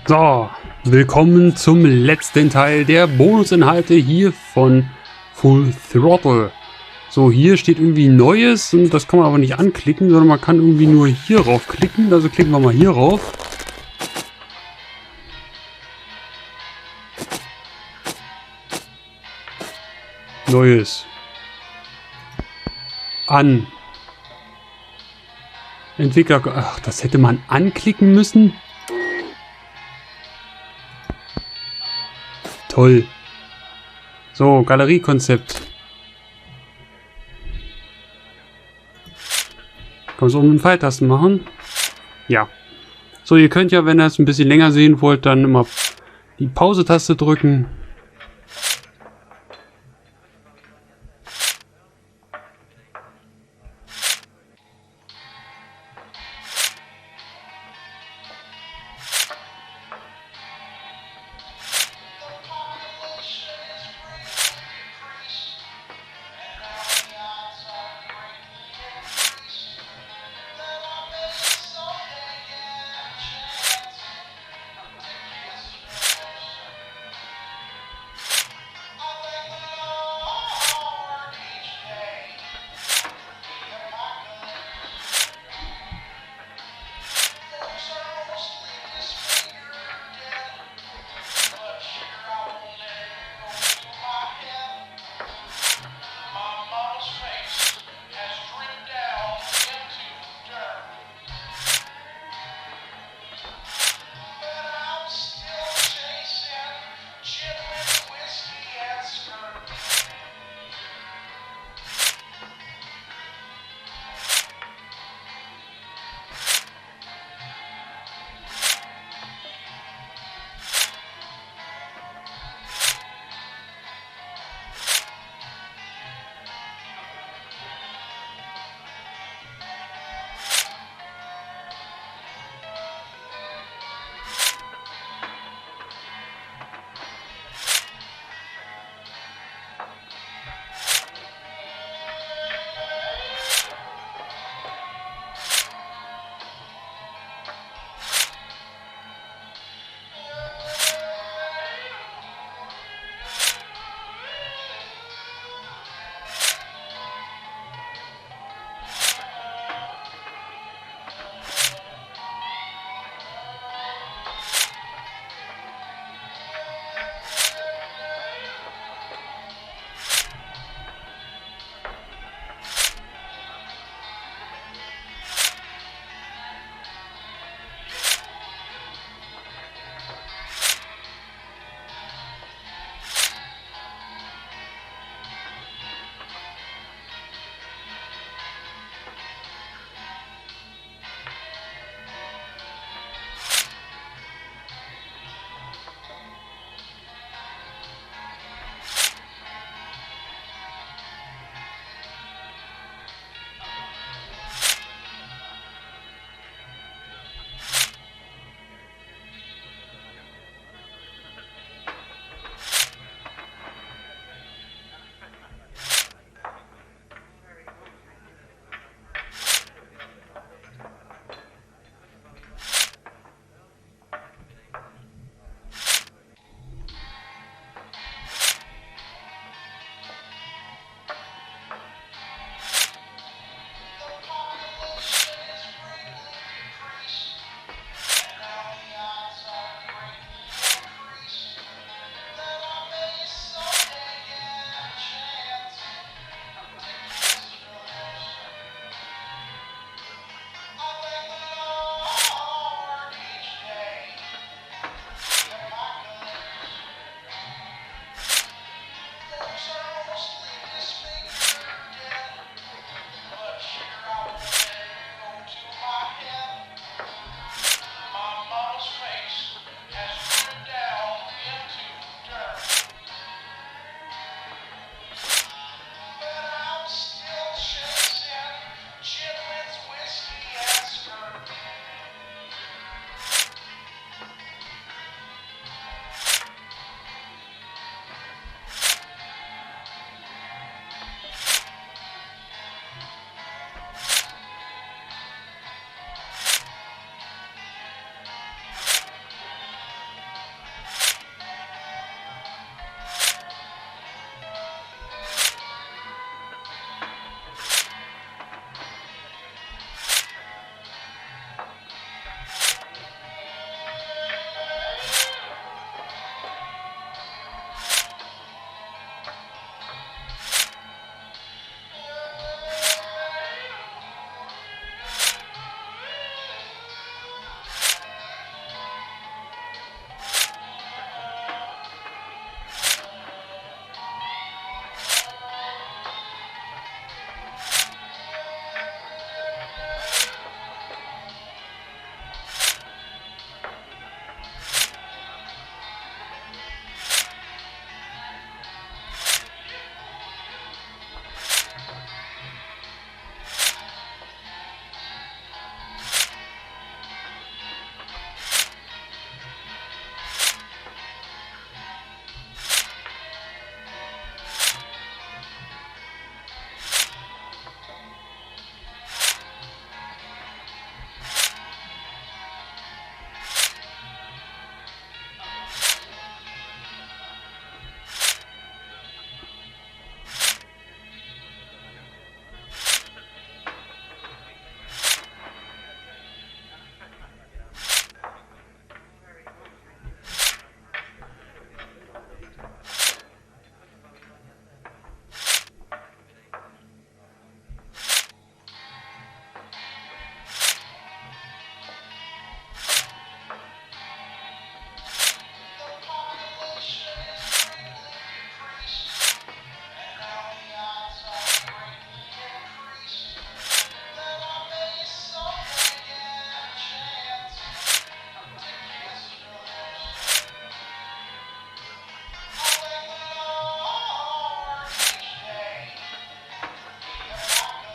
So, willkommen zum letzten Teil der Bonusinhalte hier von FullThrottle. So, hier steht irgendwie Neues und das kann man aber nicht anklicken, sondern man kann irgendwie nur hier rauf klicken. Also klicken wir mal hier rauf. Neues. An. Entwickler... Ach, das hätte man anklicken müssen. Toll. So, Galeriekonzept. Kann man so mit den Pfeiltasten machen? Ja. So, ihr könnt ja, wenn ihr es ein bisschen länger sehen wollt, dann immer die Pause-Taste drücken.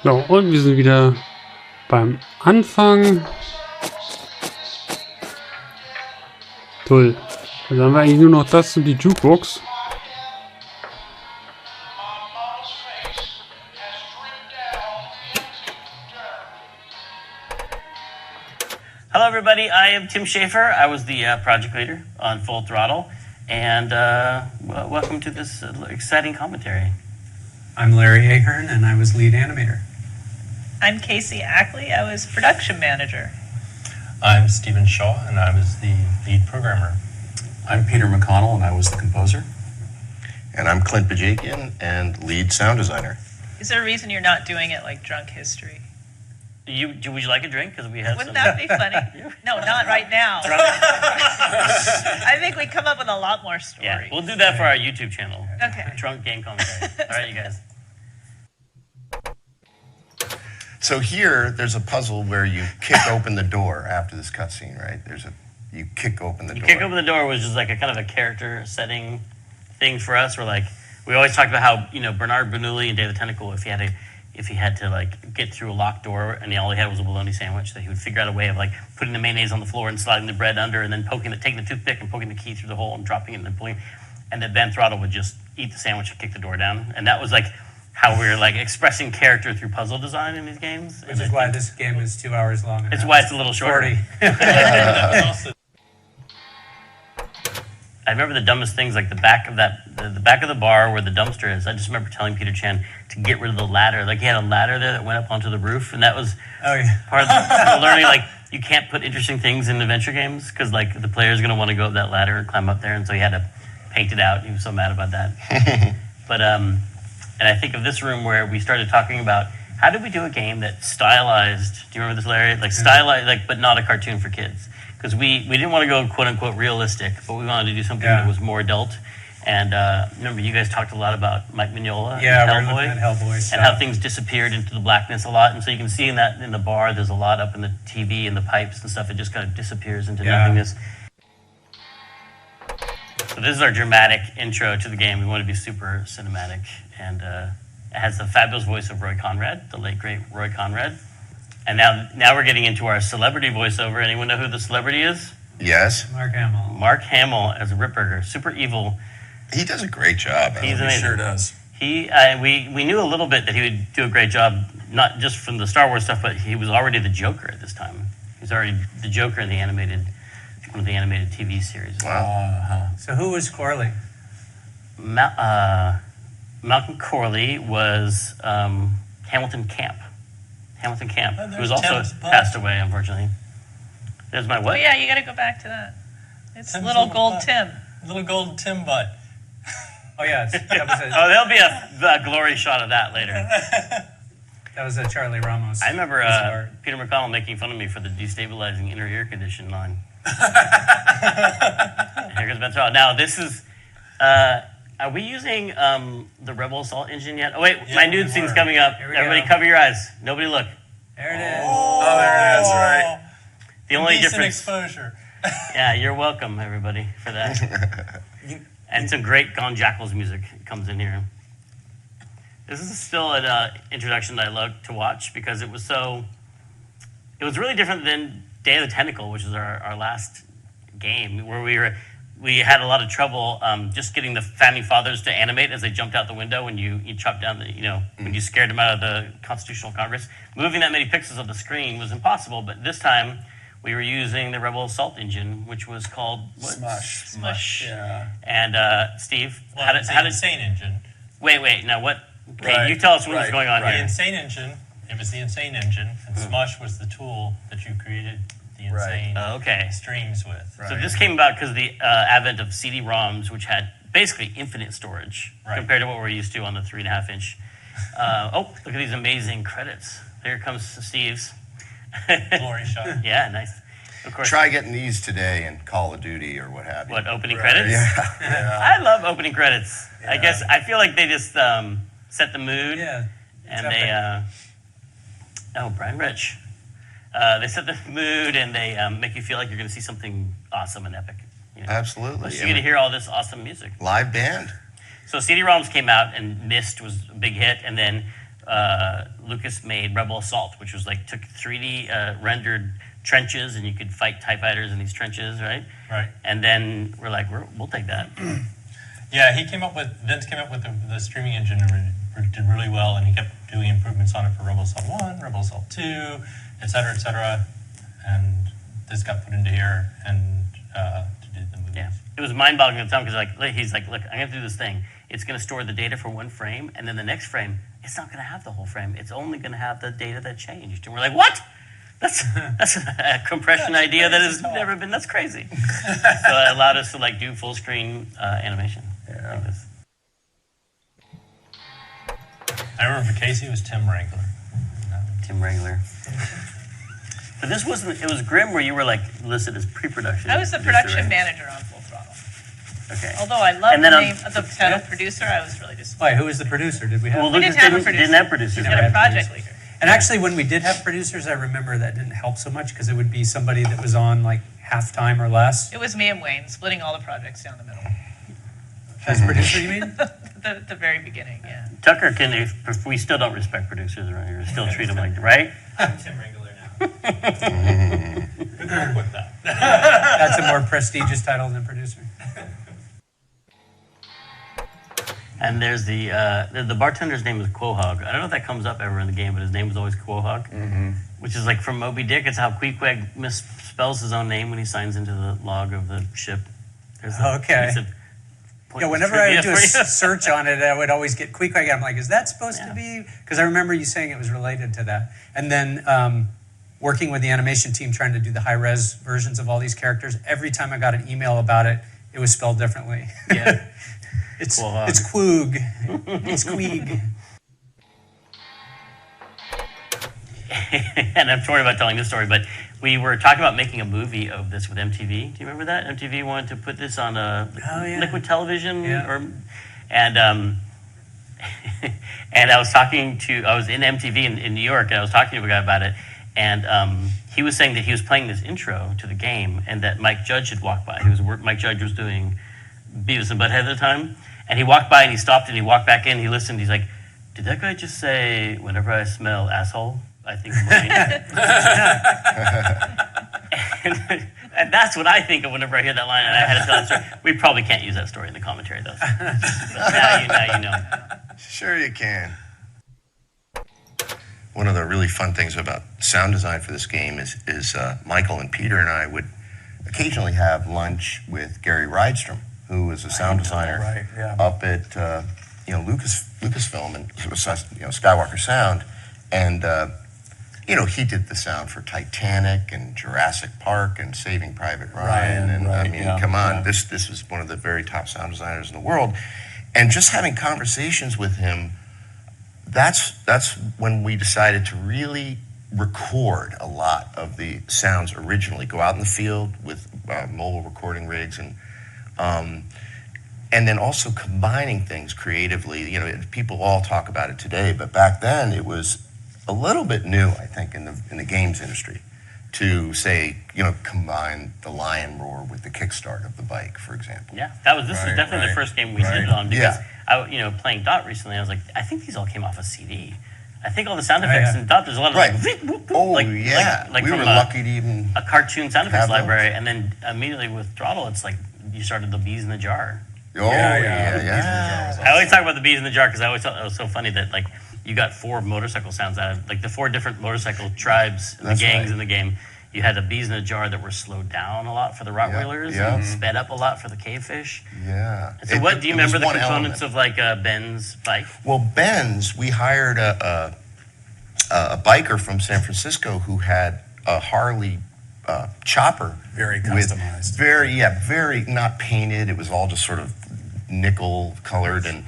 So, und wir sind wieder beim Anfang. Toll. Also haben wir eigentlich nur noch das und die Jukebox. Hello everybody, I am Tim Schäfer. I was the project leader on FullThrottle, and welcome to this exciting commentary. I'm Larry Ahern, and I was lead animator. I'm Casey Ackley. I was production manager. I'm Stephen Shaw, and I was the lead programmer. I'm Peter McConnell, and I was the composer. And I'm Clint Bajakian, and lead sound designer. Is there a reason you're not doing it like Drunk History? Would you like a drink? Because we have. Wouldn't that be funny? No, not right now. I think we come up with a lot more stories. Yeah, we'll do that for our YouTube channel. Okay. Drunk game commentary. All right, you guys. So here, there's a puzzle where you kick open the door after this cutscene, right? You kick open the door. Kick open the door was just like a kind of a character setting thing for us. We always talked about how Bernard Bernoulli and Day of the Tentacle, if he had to like get through a locked door and all he had was a bologna sandwich, that he would figure out a way of like putting the mayonnaise on the floor and sliding the bread under and then taking the toothpick and poking the key through the hole and dropping it and then pulling, and that Ben Throttle would just eat the sandwich and kick the door down. And that was like how we were like expressing character through puzzle design in these games. Which is why this game is 2 hours long. It's why it's a little shorter. 40. I remember the dumbest things, like the back of the bar where the dumpster is. I just remember telling Peter Chan to get rid of the ladder. Like he had a ladder there that went up onto the roof, and that was part of the learning. Like you can't put interesting things in adventure games because like the player's going to want to go up that ladder and climb up there, and so he had to paint it out. He was so mad about that. But and I think of this room where we started talking about how did we do a game that stylized. Do you remember this, Larry? Like stylized, like but not a cartoon for kids. Because we didn't want to go quote unquote realistic, but we wanted to do something that was more adult. And remember, you guys talked a lot about Mike Mignola and Hellboy, we're looking at Hellboy and how things disappeared into the blackness a lot. And so you can see in the bar, there's a lot up in the TV and the pipes and stuff. It just kind of disappears into nothingness. So this is our dramatic intro to the game. We want to be super cinematic, and it has the fabulous voice of Roy Conrad, the late great Roy Conrad. And now we're getting into our celebrity voiceover. Anyone know who the celebrity is? Yes. Mark Hamill. Mark Hamill as Ripburger, super evil. He does a great job. He's He amazing. sure does. We knew a little bit that he would do a great job, not just from the Star Wars stuff, but he was already the Joker at this time. He was already the Joker in one of the animated TV series. Wow. So who was Corley? Malcolm Corley was Hamilton Camp. Hamilton Camp, who was also Tim's butt. passed away, unfortunately. There's my what? Oh yeah, you got to go back to that. It's Tim's little little gold butt. Tim. Little gold Tim butt. Oh yeah, Oh, there'll be a glory shot of that later. that was a Charlie Ramos. I remember piece of art. Peter McConnell making fun of me for the destabilizing inner ear condition line. Here goes Ben Throttle. Now this is. Are we using the Rebel Assault engine yet? Oh wait, my nude scene's coming up. Here we Everybody go. cover your eyes. Nobody look. There it is. Oh, there it is, right. The only Decent difference. exposure. Yeah, you're welcome, everybody, for that. And some great Gone Jackals music comes in here. This is still an introduction that I love to watch because it was really different than Day of the Tentacle, which is our last game, where we had a lot of trouble just getting the founding fathers to animate as they jumped out the window when you chopped down when you scared them out of the Constitutional Congress. Moving that many pixels of the screen was impossible, but this time we were using the Rebel Assault engine, which was called what? Smush. Yeah. And Steve, Well, how it's did the Insane Engine. wait, now what? Okay, Right, you tell us what was right, going on The here. Insane Engine, it was the Insane Engine, and Smush was the tool that you created the insane Okay. streams with. So this came about because of the advent of CD-ROMs, which had basically infinite storage compared to what we're used to on the 3.5-inch. Look at these amazing credits. Here comes Steve's. Glory shot. Yeah, nice. Of course. Try getting these today in Call of Duty or what have you. What, opening credits? Yeah. I love opening credits. I guess I feel like they just set the mood. Yeah. And they, Brian Rich. They set the mood and they make you feel like you're going to see something awesome and epic. Absolutely. Plus you get to hear all this awesome music. Live band. So CD-ROMs came out and Myst was a big hit, and then Lucas made Rebel Assault, which was like took 3D rendered trenches, and you could fight TIE fighters in these trenches, right? Right. And then we're like, we'll take that. Yeah, Vince came up with the streaming engine and did really well, and he kept doing improvements on it for Rebel Assault 1, Rebel Assault 2, et cetera, and this got put into here and to do the movies. Yeah, it was mind-boggling at the time because he's like, look, I'm gonna do this thing. It's gonna store the data for one frame, and then the next frame, it's not gonna have the whole frame. It's only gonna have the data that changed. And we're like, what? That's a compression idea that has never been. That's crazy. So it allowed us to like do full screen animation. Yeah. Like this. I remember for Casey, it was Tim Wrangler. Tim Wrangler. But this wasn't. It was Grimm where you were like listed as pre-production. I was the production manager on Full Throttle. Okay. Although I love And the then name of the title producer, I was really disappointed. Wait, who was the producer? Did we have? Well, We Lucas didn't have a didn't producer. have producers. We had a project leader. And actually, when we did have producers, I remember that didn't help so much because it would be somebody that was on like half time or less. It was me and Wayne splitting all the projects down the middle. As producer, you mean? The very beginning, yeah. Tucker can. If we still don't respect producers around here. We still treat them like right. I'm Tim Wrangler now. Good work with that. That's a more prestigious title than producer. And there's the bartender's name is Quahog. I don't know if that comes up ever in the game, but his name was always Quahog, which is like from Moby Dick. It's how Queequeg misspells his own name when he signs into the log of the ship. Okay. Yeah, whenever I would do a for you. search on it, I would always get Queequeg. I'm like, is that supposed to be? Because I remember you saying it was related to that. And then working with the animation team trying to do the high-res versions of all these characters, every time I got an email about it, it was spelled differently. Yeah. It's Quahog. it's Quoog. It's Queeg. And I'm sorry about telling this story, but we were talking about making a movie of this with MTV. Do you remember that? MTV wanted to put this on liquid television, and and I was in MTV in New York, and I was talking to a guy about it, and he was saying that he was playing this intro to the game, and that Mike Judge had walked by. Mike Judge was doing Beavis and Butthead at the time, and he walked by and he stopped and he walked back in. He listened. He's like, "Did that guy just say whenever I smell asshole, I think of Wayne?" and that's what I think of whenever I hear that line. And I had to tell that story. We probably can't use that story in the commentary, though. But now you know. Sure you can. One of the really fun things about sound design for this game is Michael and Peter and I would occasionally have lunch with Gary Rydstrom, who was a sound designer up at Lucasfilm and Skywalker Sound, and he did the sound for Titanic and Jurassic Park and Saving Private Ryan, come on, this was one of the very top sound designers in the world, and just having conversations with him, that's when we decided to really record a lot of the sounds originally, go out in the field with mobile recording rigs and then also combining things creatively. People all talk about it today, but back then it was a little bit new, I think, in the games industry to say, combine the lion roar with the kickstart of the bike, for example. Yeah, this was definitely the first game we did it on, because playing Dot recently, I was like, I think these all came off a CD. I think all the sound effects in Dot, there's a lot of like we from were lucky to even a cartoon sound effects have those. library, and then immediately with Throttle, it's like you started the bees in the jar. Yeah. I always talk about the bees in the jar because I always thought it was so funny that like you got 4 motorcycle sounds out of the 4 different motorcycle tribes, the gangs in the game. You had the bees in the jar that were slowed down a lot for the Rottweilers and sped up a lot for the cavefish. Yeah. And so do you remember the components of like Ben's bike? Well, Ben's, we hired a biker from San Francisco who had a Harley chopper. Very customized. Very not painted. It was all just sort of nickel colored and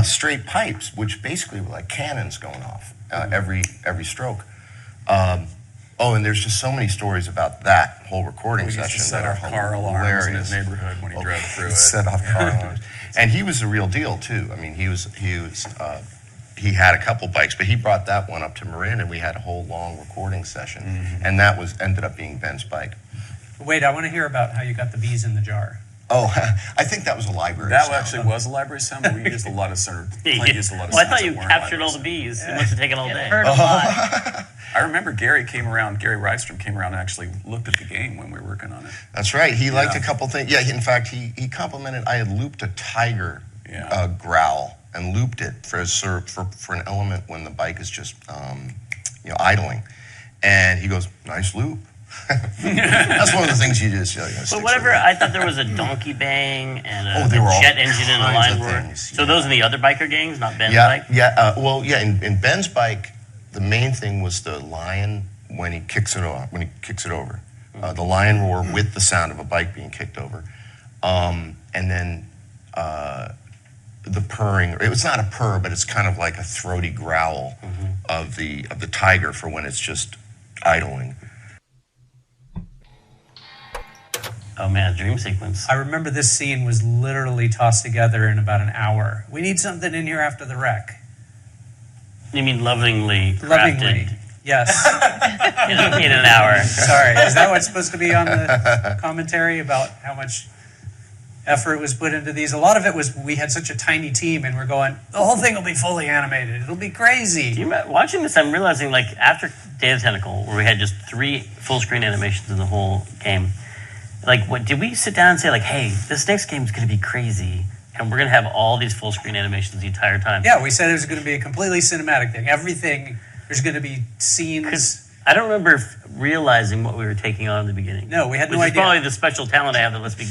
straight pipes, which basically were like cannons going off every stroke. And there's just so many stories about that whole recording session. We used to set off car alarms in his neighborhood when he drove through it. Set off car alarms. And he was the real deal too. I mean, he had a couple bikes, but he brought that one up to Marin, and we had a whole long recording session. And that ended up being Ben's bike. Wait, I want to hear about how you got the bees in the jar. Oh, I think that was a library That sound. actually was a library sound, but we used a lot of Clint used a lot of Well, I sounds thought you that weren't captured all library the bees. It must have taken all day. Heard a lot. I remember Gary Rydstrom came around and actually looked at the game when we were working on it. That's right. He liked a couple things. Yeah, in fact, he complimented. I had looped a tiger growl and looped it for an element when the bike is just idling, and he goes, "Nice loop." That's one of the things you just. But whatever, I thought there was a donkey bang and a there were all jet engine and a kinds line of roar. things, So those are the other biker gangs, not Ben's Yeah, bike? yeah. In Ben's bike, the main thing was the lion when he kicks it over. The lion roar with the sound of a bike being kicked over. And then the purring. It's not a purr, but it's kind of like a throaty growl of the tiger for when it's just idling. Oh man, dream sequence. I remember this scene was literally tossed together in about an hour. We need something in here after the wreck. You mean lovingly crafted Lovingly, yes. in an hour? Sorry, is that what's supposed to be on the commentary about how much effort was put into these? A lot of it was we had such a tiny team, and we're going, the whole thing will be fully animated. It'll be crazy. Watching this, I'm realizing, like, after Day of the Tentacle, where we had just 3 full-screen animations in the whole game, like, what did we sit down and say, like, hey, this next game is going to be crazy, and we're going to have all these full-screen animations the entire time? Yeah, we said it was going to be a completely cinematic thing. Everything, there's going to be scenes. I don't remember realizing what we were taking on in the beginning. No, we had no Which is idea. probably the special talent I have that lets me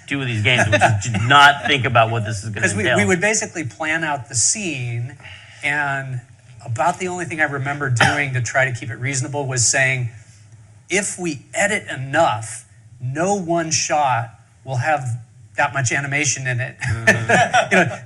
do with these games, which is to not think about what this is going to Because entail. we would basically plan out the scene, and about the only thing I remember doing to try to keep it reasonable was saying, if we edit enough, no one shot will have that much animation in it.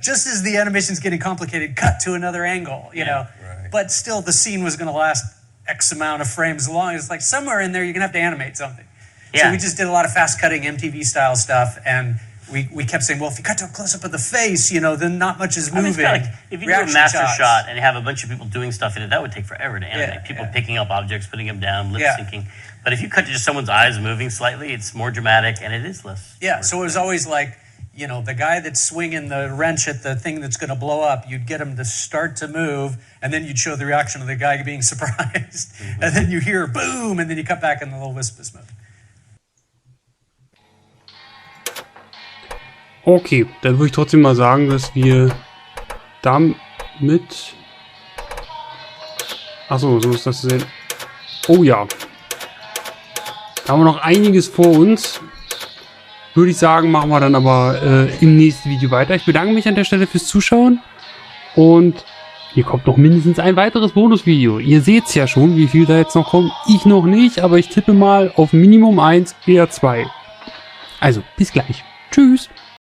Just as the animation's getting complicated, cut to another angle, you know. Right. But still, the scene was going to last X amount of frames long. It's like somewhere in there, you're going to have to animate something. Yeah. So we just did a lot of fast-cutting MTV-style stuff, and we kept saying, well, if you cut to a close-up of the face, then not much is moving. I mean, it's kinda like, if you do a Reaction master shots. shot and you have a bunch of people doing stuff in it, that would take forever to animate. Yeah, People yeah. picking up objects, putting them down, lip Yeah. syncing. But if you cut to just someone's eyes moving slightly, it's more dramatic and it is less. Yeah, so it was always like, the guy that's swinging the wrench at the thing that's going to blow up, you'd get him to start to move, and then you'd show the reaction of the guy being surprised. And then you hear boom, and then you cut back and the little wisp is moving. Okay, dann würde ich trotzdem mal sagen, dass wir damit... Achso, so ist das zu sehen. Oh ja. Da haben wir noch einiges vor uns. Würde ich sagen, machen wir dann aber im nächsten Video weiter. Ich bedanke mich an der Stelle fürs Zuschauen. Und hier kommt noch mindestens ein weiteres Bonusvideo. Ihr seht es ja schon, wie viel da jetzt noch kommt. Ich noch nicht, aber ich tippe mal auf Minimum 1, eher 2. Also, bis gleich. Tschüss.